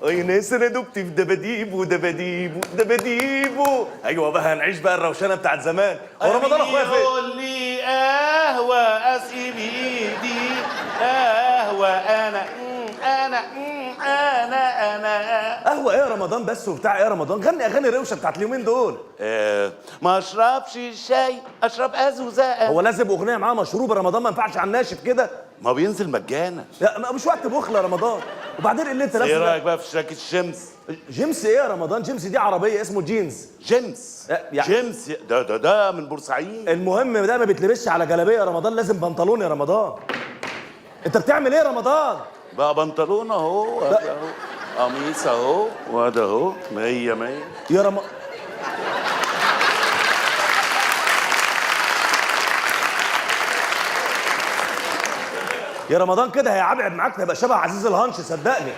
اي ناس انا دبت في دباديبو دباديبو دباديبو. ايوه بقى هنعيش بقى الروشنه بتاعت زمان. هو رمضان اخويا فين؟ يقول لي قهوة اسقي بايدي قهوة انا قهوه ايه يا رمضان بس وبتاع ايه يا رمضان؟ غني اغاني روشه بتاعت اليومين دول. ما اشربش شاي اشرب ازوزه. هو لازم اغنيه معاها مشروب رمضان؟ ما ينفعش على الناشف كده. ما بينزل مجانا. لا مش وقت بخل يا رمضان. وبعدين اللي انت ايه لابسه رايك ده؟ بقى في شراكة الشمس؟ جيمس ايه يا رمضان؟ جيمس دي عربيه اسمه جينز. جيمس يعني جيمس ده من بورسعيد. المهم ده ما بيتلبسش على جلابيه يا رمضان، لازم بنطلون يا رمضان. انت بتعمل ايه يا رمضان؟ بقى بنطلون اهو وادي اهو قميص اهو وده اهو 100 100 يا رمضان يا رمضان كده هيعبعب معاك، هيبقى شبه عزيز الهانش صدقني.